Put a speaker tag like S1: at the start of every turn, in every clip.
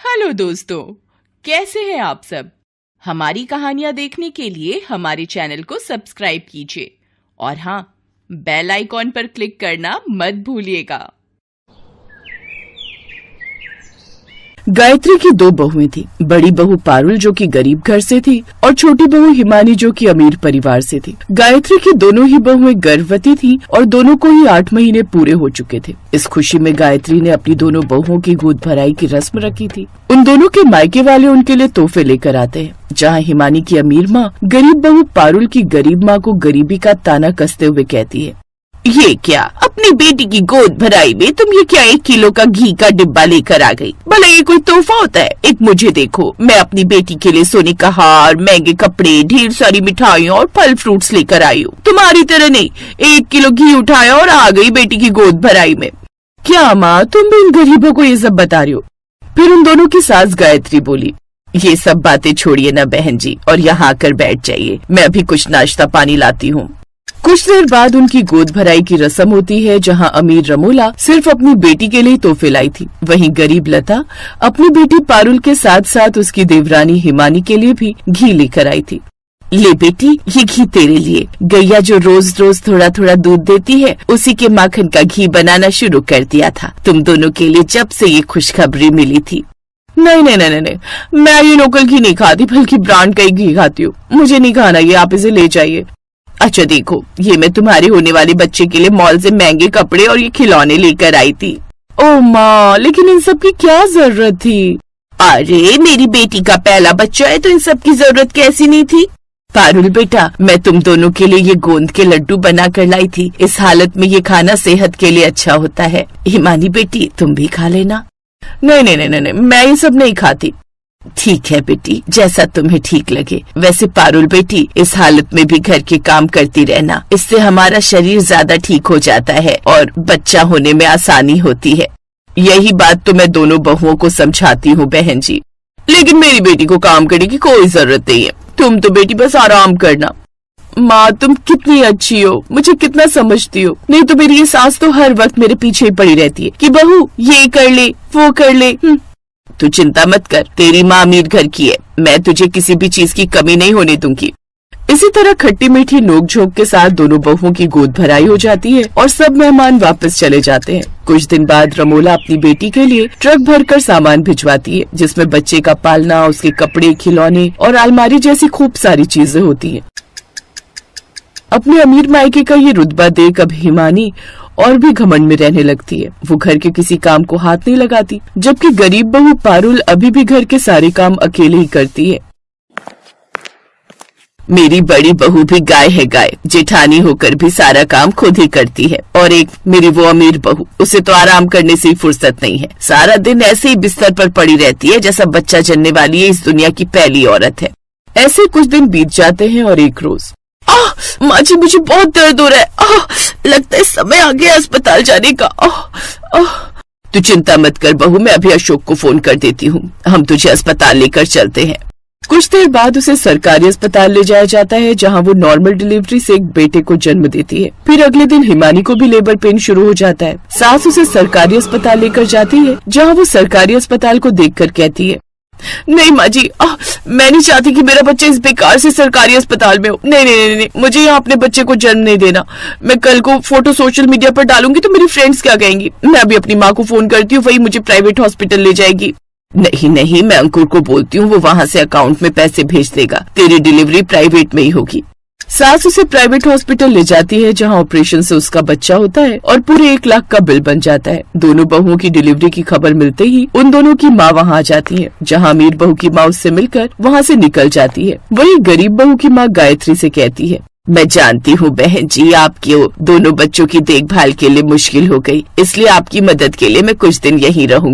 S1: Hello दोस्तों, कैसे हैं आप सब। हमारी कहानियां देखने के लिए हमारे चैनल को सब्सक्राइब कीजिए और हाँ, बेल आइकॉन पर क्लिक करना मत भूलिएगा।
S2: गायत्री की दो बहुएं थी। बड़ी बहू पारुल जो कि गरीब घर से थी और छोटी बहू हिमानी जो कि अमीर परिवार से थी। गायत्री की दोनों ही बहुएं गर्भवती थी और दोनों को ही 8 महीने पूरे हो चुके थे। इस खुशी में गायत्री ने अपनी दोनों बहुओं की गोद भराई की रस्म रखी थी। उन दोनों के मायके वाले उनके लिए तोहफे लेकर आते हैं। जहाँ हिमानी की अमीर माँ गरीब बहू पारुल की गरीब माँ को गरीबी का ताना कसते हुए कहती है, ये क्या, अपनी बेटी की गोद भराई में तुम ये क्या 1 किलो का घी का डिब्बा लेकर आ गई? भला ये कोई तोहफा होता है? एक मुझे देखो, मैं अपनी बेटी के लिए सोने का हार, महंगे कपड़े, ढेर सारी मिठाइयों और फल फ्रूट्स लेकर आई हूँ। तुम्हारी तरह नहीं, 1 किलो घी उठाया और आ गई बेटी की गोद भराई में। क्या माँ, तुम भी इन गरीबों को ये सब बता रही हो? फिर उन दोनों की सास गायत्री बोली, ये सब बातें छोड़िए ना बहन जी और यहाँ आकर बैठ जाइए, मैं अभी कुछ नाश्ता पानी लाती हूँ। कुछ देर बाद उनकी गोद भराई की रस्म होती है, जहाँ अमीर रमोला सिर्फ अपनी बेटी के लिए तोहफे लाई थी। वहीं गरीब लता अपनी बेटी पारुल के साथ साथ उसकी देवरानी हिमानी के लिए भी घी लेकर आई थी। ले बेटी, ये घी तेरे लिए। गैया जो रोज रोज थोड़ा थोड़ा दूध देती है, उसी के माखन का घी बनाना शुरू कर दिया था। तुम दोनों के लिए जब से ये खुशखबरी मिली थी। नहीं नहीं नहीं नहीं, मैं ये लोकल घी नहीं खाती, बल्कि ब्रांड का ही घी खाती हूँ। मुझे नहीं खाना ये, आप इसे ले जाइए। अच्छा देखो, ये मैं तुम्हारे होने वाले बच्चे के लिए मॉल से महंगे कपड़े और ये खिलौने लेकर आई थी। ओ माँ, लेकिन इन सब की क्या जरूरत थी? अरे मेरी बेटी का पहला बच्चा है तो इन सब की जरूरत कैसी नहीं थी? पारुल बेटा, मैं तुम दोनों के लिए ये गोंद के लड्डू बना कर लाई थी। इस हालत में ये खाना सेहत के लिए अच्छा होता है। हिमानी बेटी, तुम भी खा लेना। नहीं नहीं नहीं नहीं, मैं ये सब नहीं खाती। ठीक है बेटी, जैसा तुम्हें ठीक लगे। वैसे पारुल बेटी, इस हालत में भी घर के काम करती रहना, इससे हमारा शरीर ज्यादा ठीक हो जाता है और बच्चा होने में आसानी होती है। यही बात तो मैं दोनों बहुओं को समझाती हूँ बहन जी, लेकिन मेरी बेटी को काम करने की कोई जरूरत नहीं है। तुम तो बेटी बस आराम करना। माँ, तुम कितनी अच्छी हो, मुझे कितना समझती हो। नहीं तो मेरी ये सास तो हर वक्त मेरे पीछे ही पड़ी रहती है कि बहू ये कर ले, वो कर ले। तू चिंता मत कर, तेरी माँ अमीर घर की है, मैं तुझे किसी भी चीज की कमी नहीं होने दूंगी। इसी तरह खट्टी मीठी नोक-झोंक के साथ दोनों बहुओं की गोद भराई हो जाती है और सब मेहमान वापस चले जाते हैं। कुछ दिन बाद रमोला अपनी बेटी के लिए ट्रक भरकर सामान भिजवाती है, जिसमें बच्चे का पालना, उसके कपड़े, खिलौने और अलमारी जैसी खूब सारी चीजें होती हैं। अपने अमीर मायके का ये रुतबा देख अब हिमानी और भी घमंड में रहने लगती है। वो घर के किसी काम को हाथ नहीं लगाती, जबकि गरीब बहू पारुल अभी भी घर के सारे काम अकेले ही करती है। मेरी बड़ी बहू भी गाय है गाय, जेठानी होकर भी सारा काम खुद ही करती है। और एक मेरी वो अमीर बहू, उसे तो आराम करने से ही फुर्सत नहीं है। सारा दिन ऐसे ही बिस्तर पर पड़ी रहती है जैसा बच्चा जन्ने वाली है इस दुनिया की पहली औरत है। ऐसे कुछ दिन बीत जाते हैं और एक रोज, माँ जी मुझे बहुत दर्द हो रहा है, लगता है समय आ गया अस्पताल जाने का। तू चिंता मत कर बहू, मैं अभी अशोक को फोन कर देती हूँ, हम तुझे अस्पताल लेकर चलते हैं। कुछ देर बाद उसे सरकारी अस्पताल ले जाया जाता है, जहाँ वो नॉर्मल डिलीवरी से एक बेटे को जन्म देती है। फिर अगले दिन हिमानी को भी लेबर पेन शुरू हो जाता है। सास उसे सरकारी अस्पताल लेकर जाती है, जहाँ वो सरकारी अस्पताल को देखकर कहती है, नहीं माँ जी, मैं नहीं चाहती कि मेरा बच्चा इस बेकार से सरकारी अस्पताल में हो। नहीं नहीं नहीं, नहीं, मुझे यहाँ अपने बच्चे को जन्म नहीं देना। मैं कल को फोटो सोशल मीडिया पर डालूंगी तो मेरी फ्रेंड्स क्या कहेंगी। मैं अभी अपनी माँ को फोन करती हूँ, वही मुझे प्राइवेट हॉस्पिटल ले जाएगी। नहीं नहीं, मैं अंकुर को बोलती हूँ, वो वहाँ से अकाउंट में पैसे भेज देगा। तेरी डिलीवरी प्राइवेट में ही होगी। सास उसे प्राइवेट हॉस्पिटल ले जाती है, जहाँ ऑपरेशन से उसका बच्चा होता है और पूरे 1 लाख का बिल बन जाता है। दोनों बहुओं की डिलीवरी की खबर मिलते ही उन दोनों की माँ वहाँ आ जाती है, जहाँ अमीर बहू की माँ उससे मिलकर वहाँ से निकल जाती है। वही गरीब बहू की माँ गायत्री से कहती है, मैं जानती हूँ बहन जी, आपकी दोनों बच्चों की देखभाल के लिए मुश्किल हो गई, इसलिए आपकी मदद के लिए मैं कुछ दिन यहीं रहूँगी।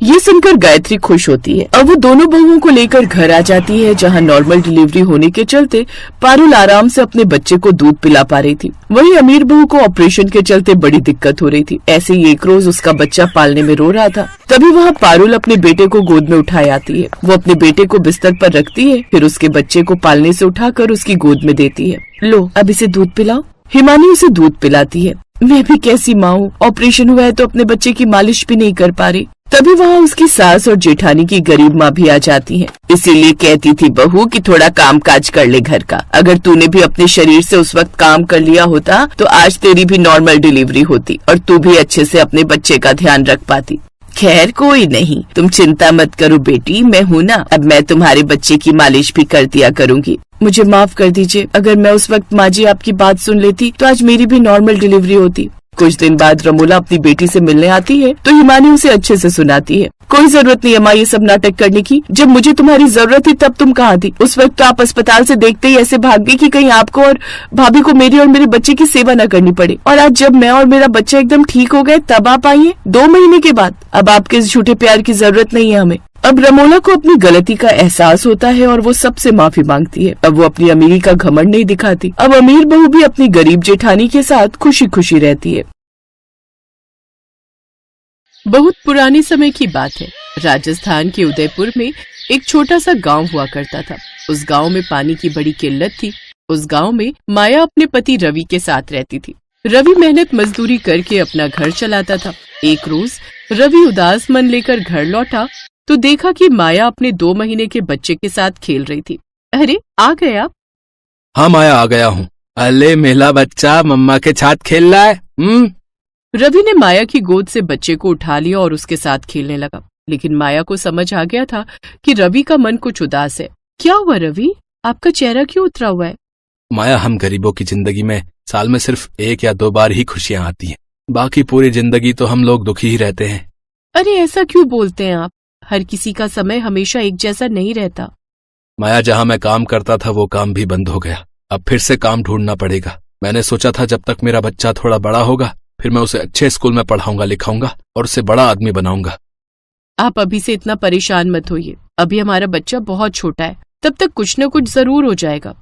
S2: ये सुनकर गायत्री खुश होती है। अब वो दोनों बहुओं को लेकर घर आ जाती है, जहाँ नॉर्मल डिलीवरी होने के चलते पारुल आराम से अपने बच्चे को दूध पिला पा रही थी। वहीं अमीर बहू को ऑपरेशन के चलते बड़ी दिक्कत हो रही थी। ऐसे ही एक रोज उसका बच्चा पालने में रो रहा था, तभी वहाँ पारुल अपने बेटे को गोद में उठाए आती है। वो अपने बेटे को बिस्तर पर रखती है, फिर उसके बच्चे को पालने से उठाकर उसकी गोद में देती है। लो अब इसे दूध पिलाओ। हिमानी उसे दूध पिलाती है। मैं भी कैसी माँ हूँ, ऑपरेशन हुआ है तो अपने बच्चे की मालिश भी नहीं कर पा रही। तभी वहाँ उसकी सास और जेठानी की गरीब माँ भी आ जाती हैं। इसीलिए कहती थी बहू कि थोड़ा काम काज कर ले घर का। अगर तूने भी अपने शरीर से उस वक्त काम कर लिया होता तो आज तेरी भी नॉर्मल डिलीवरी होती और तू भी अच्छे से अपने बच्चे का ध्यान रख पाती। खैर कोई नहीं, तुम चिंता मत करो बेटी, मैं हूँ ना। अब मैं तुम्हारे बच्चे की मालिश भी कर दिया करूँगी। मुझे माफ कर दीजिए, अगर मैं उस वक्त माँ जी आपकी बात सुन लेती तो आज मेरी भी नॉर्मल डिलीवरी होती। कुछ दिन बाद रमोला अपनी बेटी से मिलने आती है तो हिमानी उसे अच्छे से सुनाती है। कोई जरूरत नहीं है माँ ये सब नाटक करने की। जब मुझे तुम्हारी जरूरत थी तब तुम कहाँ थी? उस वक्त तो आप अस्पताल से देखते ही ऐसे भाग गई कि कहीं आपको और भाभी को मेरी और मेरे बच्चे की सेवा न करनी पड़े। और आज जब मैं और मेरा बच्चा एकदम ठीक हो गए तब आप आई हैं 2 महीने के बाद। अब आपके इस झूठे प्यार की जरूरत नहीं है हमें। अब रमोला को अपनी गलती का एहसास होता है और वो सबसे माफी मांगती है। अब वो अपनी अमीरी का घमंड नहीं दिखाती। अब अमीर बहू भी अपनी गरीब जेठानी के साथ खुशी खुशी रहती है। बहुत पुराने समय की बात है। राजस्थान के उदयपुर में एक छोटा सा गांव हुआ करता था। उस गांव में पानी की बड़ी किल्लत थी। उस गांव में माया अपने पति रवि के साथ रहती थी। रवि मेहनत मजदूरी करके अपना घर चलाता था। एक रोज रवि उदास मन लेकर घर लौटा तो देखा कि माया अपने 2 महीने के बच्चे के साथ खेल रही थी। अरे आ गए आप?
S3: हाँ माया आ गया हूँ। अले मेला बच्चा मम्मा के साथ खेल रहा है।
S2: रवि ने माया की गोद से बच्चे को उठा लिया और उसके साथ खेलने लगा। लेकिन माया को समझ आ गया था कि रवि का मन कुछ उदास है। क्या हुआ रवि, आपका चेहरा क्यों उतरा हुआ है?
S3: माया, हम गरीबों की जिंदगी में साल में सिर्फ 1 या 2 बार ही खुशियाँ आती हैं। बाकी पूरी जिंदगी तो हम लोग दुखी ही रहते हैं।
S2: अरे ऐसा क्यों बोलते हैं आप? हर किसी का समय हमेशा एक जैसा नहीं रहता।
S3: माया, जहाँ मैं काम करता था वो काम भी बंद हो गया। अब फिर से काम ढूंढना पड़ेगा। मैंने सोचा था जब तक मेरा बच्चा थोड़ा बड़ा होगा फिर मैं उसे अच्छे स्कूल में पढ़ाऊंगा लिखाऊंगा और उसे बड़ा आदमी बनाऊंगा।
S2: आप अभी से इतना परेशान मत होइए। अभी हमारा बच्चा बहुत छोटा है, तब तक कुछ न कुछ जरूर हो जाएगा।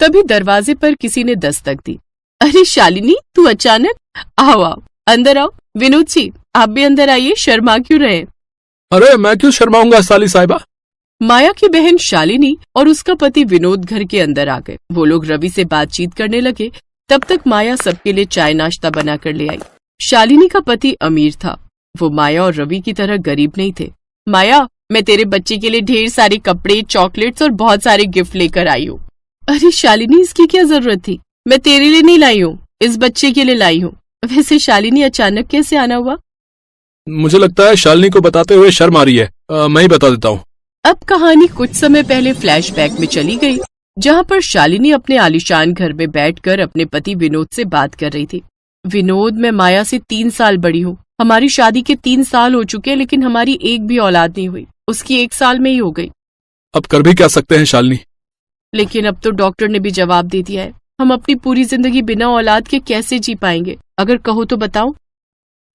S2: तभी दरवाजे पर किसी ने दस्तक दी। अरे शालिनी, तू अचानक? आओ आओ, अंदर आओ। विनोद जी, आप भी अंदर आइए, शर्मा क्यों रहे?
S3: अरे मैं क्यों शर्माऊंगा साली साहिबा।
S2: माया की बहन शालिनी और उसका पति विनोद घर के अंदर आ गए। वो लोग रवि से बातचीत करने लगे। तब तक माया सबके लिए चाय नाश्ता बनाकर ले आई। शालिनी का पति अमीर था। वो माया और रवि की तरह गरीब नहीं थे। माया, मैं तेरे बच्चे के लिए ढेर सारे कपड़े, चॉकलेट्स और बहुत सारे गिफ्ट लेकर आई हूँ। अरे शालिनी, इसकी क्या जरूरत थी? मैं तेरे लिए नहीं लाई हूँ, इस बच्चे के लिए लाई हूँ। वैसे शालिनी अचानक कैसे आना हुआ?
S3: मुझे लगता है शालिनी को बताते हुए शर्म आ रही है। मैं ही बता देता हूँ।
S2: अब कहानी कुछ समय पहले फ्लैशबैक में चली गई, जहाँ पर शालिनी अपने आलीशान घर में बैठकर अपने पति विनोद से बात कर रही थी। विनोद, मैं माया से 3 साल बड़ी हूँ। हमारी शादी के 3 साल हो चुके हैं, लेकिन हमारी एक भी औलाद नहीं हुई। उसकी 1 साल में ही हो गई।
S3: अब कर भी क्या सकते हैं शालिनी?
S2: लेकिन अब तो डॉक्टर ने भी जवाब दे दिया है। हम अपनी पूरी जिंदगी बिना औलाद के कैसे जी पाएंगे? अगर कहो तो बताओ।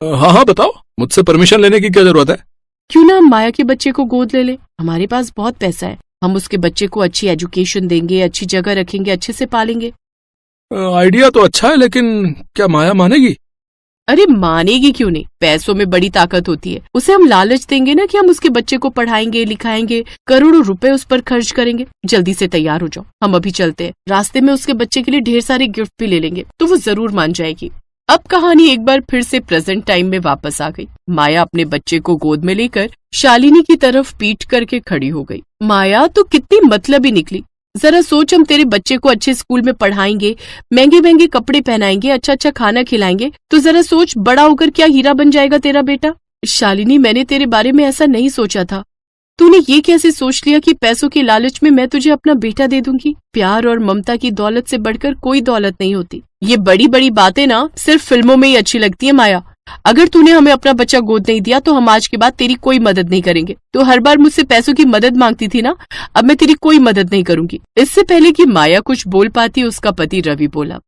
S3: हाँ हाँ बताओ, मुझसे परमिशन लेने की क्या जरूरत है?
S2: क्यों ना हम माया के बच्चे को गोद ले ले। हमारे पास बहुत पैसा है। हम उसके बच्चे को अच्छी एजुकेशन देंगे, अच्छी जगह रखेंगे, अच्छे से पालेंगे।
S3: आइडिया तो अच्छा है, लेकिन क्या माया मानेगी?
S2: अरे मानेगी क्यों नहीं? पैसों में बड़ी ताकत होती है। उसे हम लालच देंगे ना कि हम उसके बच्चे को पढ़ाएंगे, लिखाएंगे, करोड़ों रुपए उस पर खर्च करेंगे। जल्दी से तैयार हो जाओ, हम अभी चलते हैं। रास्ते में उसके बच्चे के लिए ढेर सारे गिफ्ट भी ले लेंगे, तो वो जरूर मान जाएगी। अब कहानी एक बार फिर से प्रेजेंट टाइम में वापस आ गई। माया अपने बच्चे को गोद में लेकर शालिनी की तरफ पीठ करके खड़ी हो गई। माया, तो कितनी मतलबी निकली। जरा सोच, हम तेरे बच्चे को अच्छे स्कूल में पढ़ाएंगे, महंगे महंगे कपड़े पहनाएंगे, अच्छा अच्छा खाना खिलाएंगे, तो जरा सोच बड़ा होकर क्या हीरा बन जाएगा तेरा बेटा। शालिनी, मैंने तेरे बारे में ऐसा नहीं सोचा था। तूने ये कैसे सोच लिया कि पैसों के लालच में मैं तुझे अपना बेटा दे दूंगी? प्यार और ममता की दौलत से बढ़कर कोई दौलत नहीं होती। ये बड़ी बड़ी बातें ना सिर्फ फिल्मों में ही अच्छी लगती है माया। अगर तूने हमें अपना बच्चा गोद नहीं दिया तो हम आज के बाद तेरी कोई मदद नहीं करेंगे। तो हर बार मुझसे पैसों की मदद मांगती थी ना, अब मैं तेरी कोई मदद नहीं करूंगी। इससे पहले कि माया कुछ बोल पाती, उसका पति रवि बोला।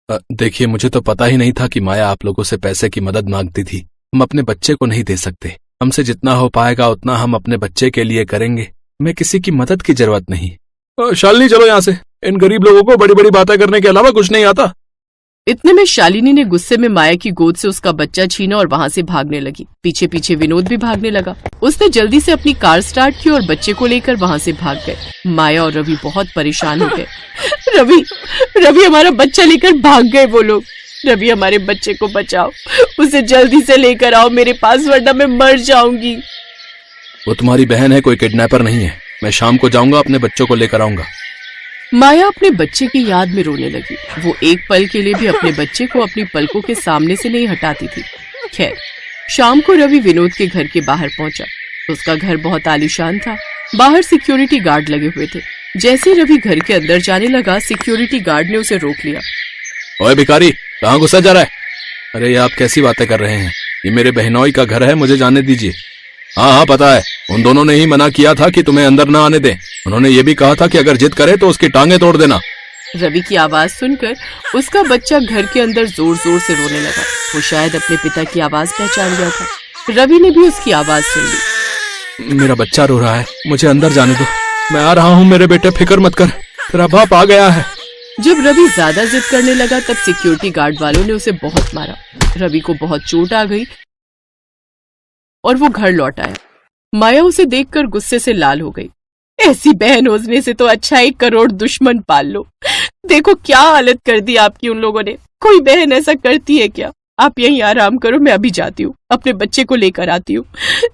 S3: देखिए, मुझे तो पता ही नहीं था कि माया आप लोगों से पैसे की मदद मांगती थी। हम अपने बच्चे को नहीं दे सकते। हमसे जितना हो पाएगा उतना हम अपने बच्चे के लिए करेंगे। हमें किसी की मदद की जरूरत नहीं। शालिनी, चलो यहाँ से। इन गरीब लोगों को बड़ी बड़ी बातें करने के अलावा कुछ नहीं आता।
S2: इतने में शालिनी ने गुस्से में माया की गोद से उसका बच्चा छीना और वहाँ से भागने लगी। पीछे पीछे विनोद भी भागने लगा। उसने जल्दी से अपनी कार स्टार्ट की और बच्चे को लेकर वहाँ से भाग गए। माया और रवि बहुत परेशान हो गए। रवि, हमारा बच्चा लेकर भाग गए वो लोग। रवि हमारे बच्चे को बचाओ, उसे जल्दी से लेकर आओ मेरे पास, वरना मैं मर जाऊंगी।
S3: वो तुम्हारी बहन है, कोई किडनैपर नहीं है। मैं शाम को जाऊंगा, अपने बच्चों को लेकर आऊंगा।
S2: माया अपने बच्चे की याद में रोने लगी। वो एक पल के लिए भी अपने बच्चे को अपनी पलकों के सामने से नहीं हटाती थी। खैर, शाम को रवि विनोद के घर के बाहर पहुंचा। उसका घर बहुत आलीशान था। बाहर सिक्योरिटी गार्ड लगे हुए थे। जैसे रवि घर के अंदर जाने लगा, सिक्योरिटी गार्ड ने उसे रोक लिया।
S3: ओए भिखारी, कहाँ घुसा जा रहा है? अरे ये आप कैसी बातें कर रहे हैं? ये मेरे बहनोई का घर है, मुझे जाने दीजिए। हाँ हाँ पता है, उन दोनों ने ही मना किया था कि तुम्हें अंदर न आने दें। उन्होंने ये भी कहा था कि अगर जिद करे तो उसकी टांगे तोड़ देना।
S2: रवि की आवाज सुनकर उसका बच्चा घर के अंदर जोर जोर से रोने लगा। वो शायद अपने पिता की आवाज पहचान गया था। रवि ने भी उसकी आवाज सुन ली।
S3: मेरा बच्चा रो रहा है, मुझे अंदर जाने दो। मैं आ रहा हूँ मेरे बेटे, फिक्र मत कर, तेरा बाप आ गया है।
S2: जब रवि ज्यादा जिद करने लगा तब सिक्योरिटी गार्ड वालों ने उसे बहुत मारा। रवि को बहुत चोट आ गई और वो घर लौट आया। माया उसे देखकर गुस्से से लाल हो गई। ऐसी बहन होने से तो अच्छा 1 करोड़ दुश्मन पाल लो। देखो क्या हालत कर दी आपकी उन लोगों ने। कोई बहन ऐसा करती है क्या? आप यहीं आराम करो, मैं अभी जाती हूँ, अपने बच्चे को लेकर आती हूँ,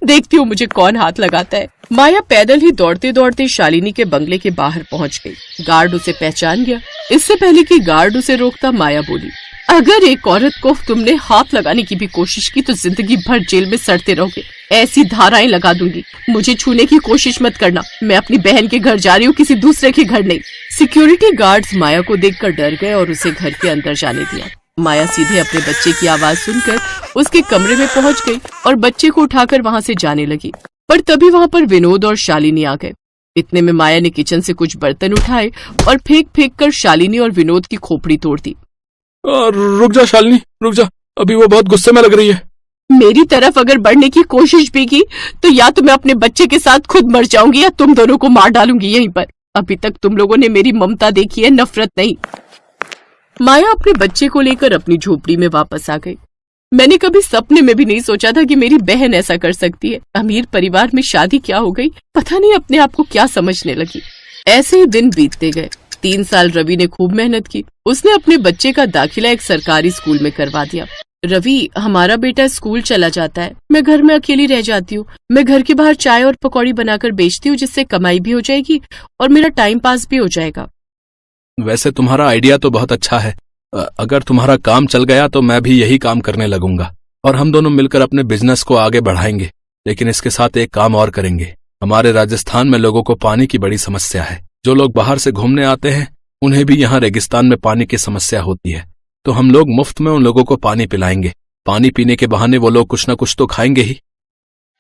S2: देखती हूँ मुझे कौन हाथ लगाता है। माया पैदल ही दौड़ते दौड़ते शालिनी के बंगले के बाहर पहुंच गई। गार्ड उसे पहचान गया। इससे पहले कि गार्ड उसे रोकता, माया बोली, अगर एक औरत को तुमने हाथ लगाने की भी कोशिश की तो जिंदगी भर जेल में सड़ते रहोगे। ऐसी धाराएं लगा दूंगी। मुझे छूने की कोशिश मत करना। मैं अपनी बहन के घर जा रही हूँ, किसी दूसरे के घर नहीं। सिक्योरिटी गार्ड्स माया को देखकर डर गए और उसे घर के अंदर जाने दिया। माया सीधे अपने बच्चे की आवाज सुनकर उसके कमरे में पहुंच गई और बच्चे को उठाकर वहां से जाने लगी। पर तभी वहां पर विनोद और शालिनी आ गए। इतने में माया ने किचन से कुछ बर्तन उठाए और फेंक फेंक कर शालिनी और विनोद की खोपड़ी तोड़ दी।
S3: रुक जा शालिनी, रुक जा, अभी वो बहुत गुस्से में लग रही है।
S2: मेरी तरफ अगर बढ़ने की कोशिश भी की तो या तो मैं अपने बच्चे के साथ खुद मर जाऊंगी या तुम दोनों को मार डालूंगी यहीं पर। अभी तक तुम लोगों ने मेरी ममता देखी है, नफरत नहीं। माया अपने बच्चे को लेकर अपनी झोपड़ी में वापस आ गई। मैंने कभी सपने में भी नहीं सोचा था कि मेरी बहन ऐसा कर सकती है। अमीर परिवार में शादी क्या हो गई, पता नहीं अपने आप को क्या समझने लगी। ऐसे ही दिन बीतते गए। 3 साल रवि ने खूब मेहनत की। उसने अपने बच्चे का दाखिला एक सरकारी स्कूल में करवा दिया। रवि, हमारा बेटा स्कूल चला जाता है, मैं घर में अकेली रह जाती हूँ। मैं घर के बाहर चाय और पकौड़ी बनाकर बेचती हूँ, जिससे कमाई भी हो जाएगी और मेरा टाइम पास भी हो जाएगा।
S3: वैसे तुम्हारा आइडिया तो बहुत अच्छा है। अगर तुम्हारा काम चल गया तो मैं भी यही काम करने लगूंगा और हम दोनों मिलकर अपने बिजनेस को आगे बढ़ाएंगे। लेकिन इसके साथ एक काम और करेंगे। हमारे राजस्थान में लोगों को पानी की बड़ी समस्या है। जो लोग बाहर से घूमने आते हैं उन्हें भी यहाँ रेगिस्तान में पानी की समस्या होती है। तो हम लोग मुफ्त में उन लोगों को पानी पिलाएंगे। पानी पीने के बहाने वो लोग कुछ न कुछ तो खाएंगे ही।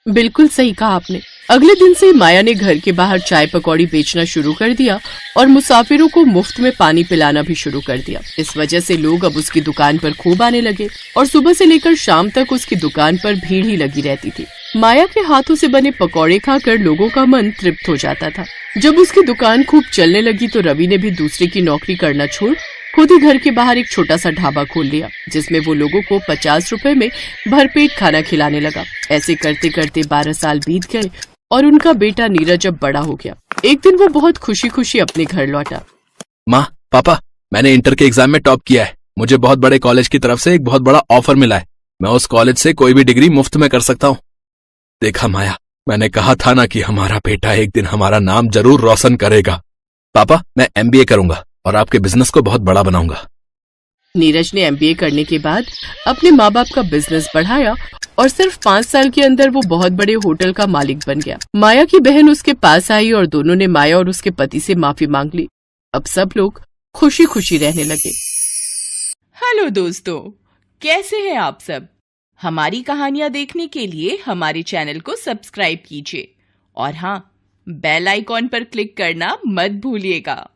S2: बिल्कुल सही कहा आपने। अगले दिन से माया ने घर के बाहर चाय पकौड़ी बेचना शुरू कर दिया और मुसाफिरों को मुफ्त में पानी पिलाना भी शुरू कर दिया। इस वजह से लोग अब उसकी दुकान पर खूब आने लगे और सुबह से लेकर शाम तक उसकी दुकान पर भीड़ ही लगी रहती थी। माया के हाथों से बने पकौड़े खाकर लोगों का मन तृप्त हो जाता था। जब उसकी दुकान खूब चलने लगी तो रवि ने भी दूसरे की नौकरी करना छोड़ खुद ही घर के बाहर एक छोटा सा ढाबा खोल लिया, जिसमें वो लोगों को 50 रुपए में भरपेट खाना खिलाने लगा। ऐसे करते करते 12 साल बीत गए और उनका बेटा नीरज अब बड़ा हो गया। एक दिन वो बहुत खुशी खुशी अपने घर लौटा।
S3: माँ, पापा, मैंने इंटर के एग्जाम में टॉप किया है। मुझे बहुत बड़े कॉलेज की तरफ से एक बहुत बड़ा ऑफर मिला है। मैं उस कॉलेज से कोई भी डिग्री मुफ्त में कर सकता हूँ। देखा माया, मैंने कहा था ना कि हमारा बेटा एक दिन हमारा नाम जरूर रोशन करेगा। पापा, मैं MBA करूंगा और आपके बिजनेस को बहुत बड़ा बनाऊंगा।
S2: नीरज ने MBA करने के बाद अपने माँ बाप का बिजनेस बढ़ाया और सिर्फ 5 साल के अंदर वो बहुत बड़े होटल का मालिक बन गया। माया की बहन उसके पास आई और दोनों ने माया और उसके पति से माफी मांग ली। अब सब लोग खुशी खुशी रहने लगे।
S1: हेलो दोस्तों, कैसे हैं आप सब? हमारी कहानियां देखने के लिए हमारे चैनल को सब्सक्राइब कीजिए और हाँ, बेल आइकॉन पर क्लिक करना मत भूलिएगा।